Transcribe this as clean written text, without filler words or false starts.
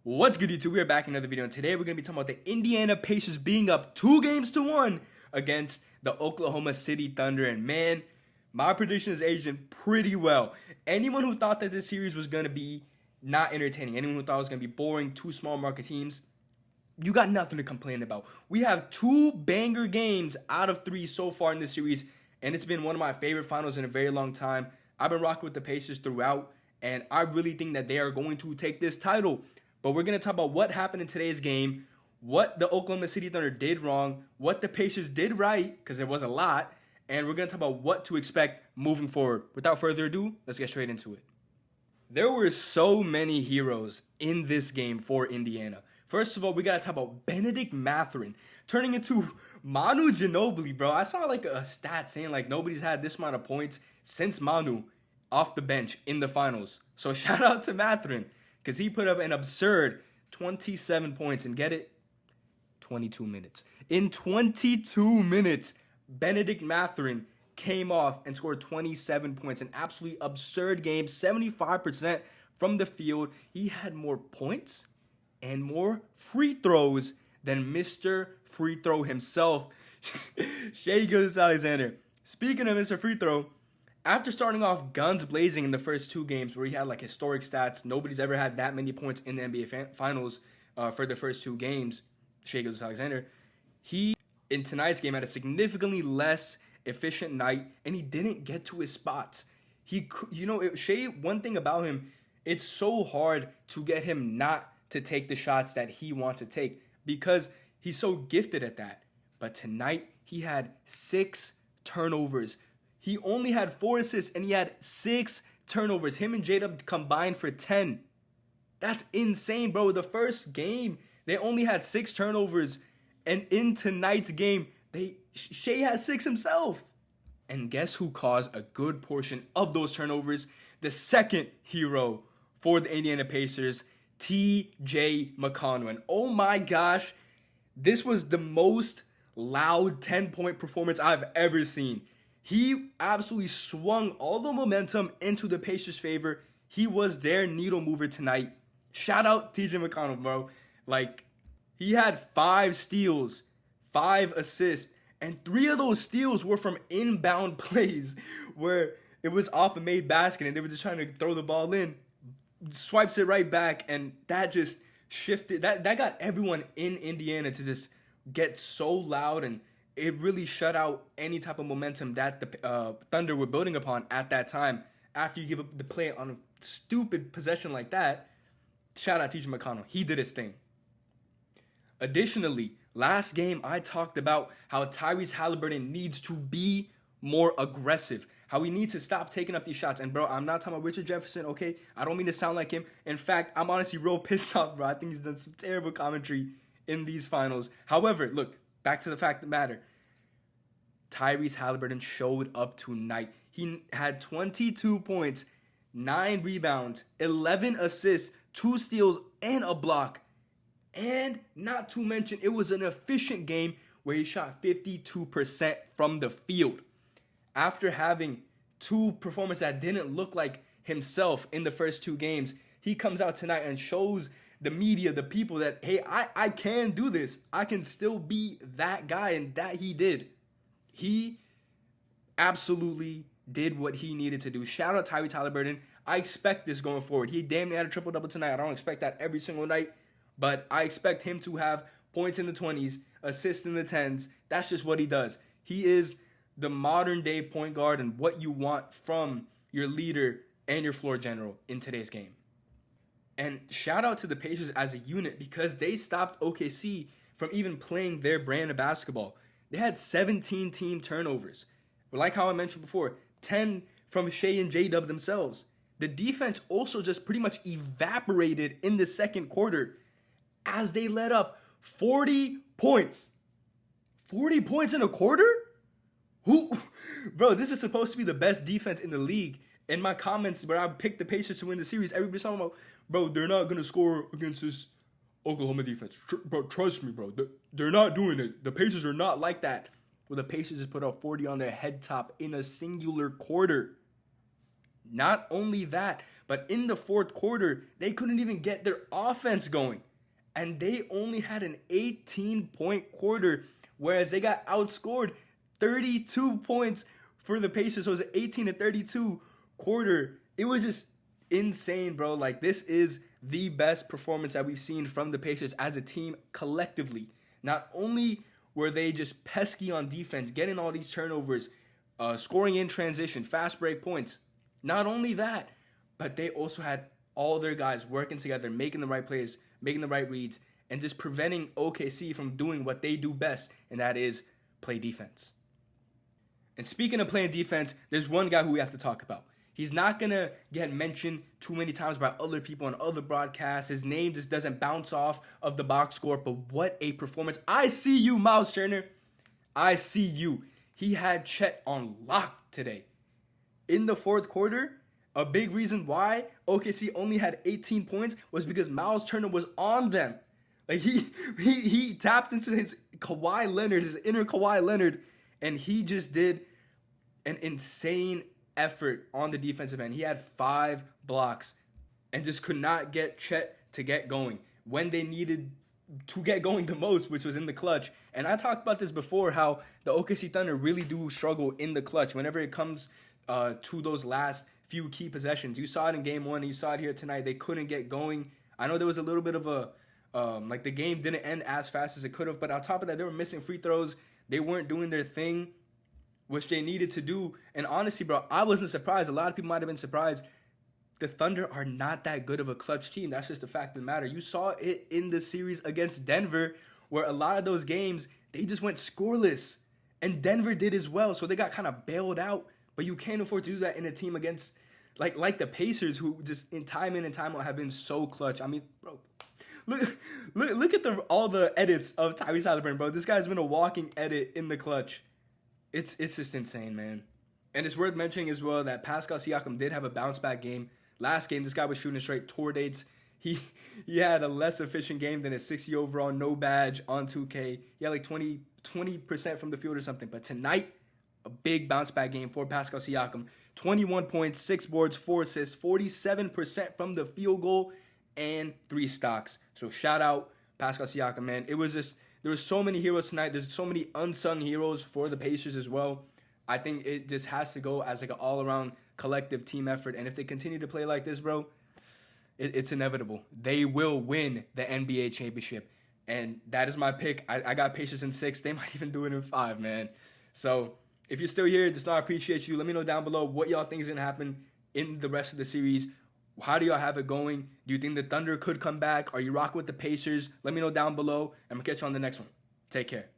What's good, YouTube? We're back in another video, and today we're going to be talking about the Indiana Pacers being up 2-1 against the Oklahoma City Thunder. And man, my prediction is aging pretty well. Anyone who thought that this series was going to be not entertaining, anyone who thought it was going to be boring, two small market teams, you got nothing to complain about. We have 2 banger games out of 3 so far in this series, and it's been one of my favorite finals in a very long time. I've been rocking with the Pacers throughout, and I really think that they are going to take this title. But we're going to talk about what happened in today's game, what the Oklahoma City Thunder did wrong, what the Pacers did right, because there was a lot, and we're going to talk about what to expect moving forward. Without further adu, let's get straight into it. There were so many heroes in this game for Indiana. First of all, we got to talk about Bennedict Mathurin turning into Manu Ginobili, bro. I saw like a stat saying like nobody's had this amount of points since Manu off the bench in the finals. So shout out to Mathurin, because he put up an absurd 27 points. And get it? 22 minutes. In 22 minutes, Bennedict Mathurin came off and scored 27 points. An absolutely absurd game. 75% from the field. He had more points and more free throws than Mr. Free Throw himself, Shai Gilgeous-Alexander. Speaking of Mr. Free Throw, after starting off guns blazing in the first 2 games where he had like historic stats, nobody's ever had that many points in the NBA Finals for the first 2 games, Shai Gilgeous-Alexander, he, in tonight's game, had a significantly less efficient night, and he didn't get to his spots. Shai, one thing about him, it's so hard to get him not to take the shots that he wants to take because he's so gifted at that. But tonight, he had 6 turnovers. He only had 4 assists, and he had 6 turnovers. Him and J-Dub combined for 10. That's insane, bro. The first game, they only had 6 turnovers. And in tonight's game, Shai has 6 himself. And guess who caused a good portion of those turnovers? The second hero for the Indiana Pacers, T.J. McConnell. And oh my gosh, this was the most loud 10-point performance I've ever seen. He absolutely swung all the momentum into the Pacers' favor. He was their needle mover tonight. Shout out T.J. McConnell, bro. Like, he had 5 steals, 5 assists, and 3 of those steals were from inbound plays where it was off a made basket and they were just trying to throw the ball in. Swipes it right back, and that just shifted. That got everyone in Indiana to just get so loud, and it really shut out any type of momentum that the Thunder were building upon at that time. After you give up the play on a stupid possession like that, shout out T.J. McConnell. He did his thing. Additionally, last game I talked about how Tyrese Haliburton needs to be more aggressive, how he needs to stop taking up these shots. And bro, I'm not talking about Richard Jefferson, okay? I don't mean to sound like him. In fact, I'm honestly real pissed off, bro. I think he's done some terrible commentary in these finals. However, look, back to the fact of the matter. Tyrese Haliburton showed up tonight. He had 22 points, 9 rebounds, 11 assists, 2 steals, and a block. And not to mention, it was an efficient game where he shot 52% from the field. After having 2 performances that didn't look like himself in the first 2 games, he comes out tonight and shows the media, the people that, hey, I can do this. I can still be that guy, and that he did. He absolutely did what he needed to do. Shout out Tyrese Haliburton. I expect this going forward. He damn near had a triple-double tonight. I don't expect that every single night, but I expect him to have points in the 20s, assists in the 10s. That's just what he does. He is the modern-day point guard and what you want from your leader and your floor general in today's game. And shout out to the Pacers as a unit because they stopped OKC from even playing their brand of basketball. They had 17 team turnovers. Like how I mentioned before, 10 from Shai and J-Dub themselves. The defense also just pretty much evaporated in the second quarter as they let up 40 points. 40 points in a quarter? Bro, this is supposed to be the best defense in the league. In my comments where I picked the Pacers to win the series, everybody's talking about, bro, they're not going to score against this Oklahoma defense. Bro, trust me, bro. They're not doing it. The Pacers are not like that. Well, the Pacers just put up 40 on their head top in a singular quarter. Not only that, But in the fourth quarter, they couldn't even get their offense going. And they only had an 18-point quarter, whereas they got outscored 32 points for the Pacers. So it was an 18-32 quarter. It was just insane, bro. Like, this is the best performance that we've seen from the Pacers as a team collectively. Not only were they just pesky on defense, getting all these turnovers, scoring in transition, fast break points. Not only that, but they also had all their guys working together, making the right plays, making the right reads, and just preventing OKC from doing what they do best, and that is play defense. And speaking of playing defense, there's one guy who we have to talk about. He's not going to get mentioned too many times by other people on other broadcasts. His name just doesn't bounce off of the box score, but what a performance. I see you, Miles Turner. I see you. He had Chet on lock today. In the fourth quarter, a big reason why OKC only had 18 points was because Miles Turner was on them. Like he tapped into his Kawhi Leonard, his inner Kawhi Leonard, and he just did an insane effort on the defensive end. He had 5 blocks and just could not get Chet to get going when they needed to get going the most, which was in the clutch. And I talked about this before, how the OKC Thunder really do struggle in the clutch whenever it comes to those last few key possessions. You saw it in game 1, and you saw it here tonight. They couldn't get going. I know there was a little bit of a like the game didn't end as fast as it could have, but on top of that, they were missing free throws. They weren't doing their thing, which they needed to do. And honestly, bro, I wasn't surprised. A lot of people might have been surprised. The Thunder are not that good of a clutch team. That's just the fact of the matter. You saw it in the series against Denver, where a lot of those games, they just went scoreless. And Denver did as well, so they got kind of bailed out. But you can't afford to do that in a team against, like the Pacers, who just in and time out have been so clutch. I mean, bro, look at all the edits of Tyrese Haliburton, bro. This guy's been a walking edit in the clutch. It's just insane, man. And it's worth mentioning as well that Pascal Siakam did have a bounce-back game. Last game, this guy was shooting straight tour dates. He had a less efficient game than a 60 overall, no badge on 2K. He had like 20% from the field or something. But tonight, a big bounce-back game for Pascal Siakam. 21 points, 6 boards, 4 assists, 47% from the field goal, and 3 stocks. So shout out Pascal Siakam, man. It was just, there were so many heroes tonight. There's so many unsung heroes for the Pacers as well. I think it just has to go as like an all-around collective team effort. And if they continue to play like this, bro, it's inevitable. They will win the NBA championship. And that is my pick. I got Pacers in 6. They might even do it in 5, man. So if you're still here, just know I appreciate you. Let me know down below what y'all think is going to happen in the rest of the series. How do y'all have it going? Do you think the Thunder could come back? Are you rocking with the Pacers? Let me know down below. I'm going to catch you on the next one. Take care.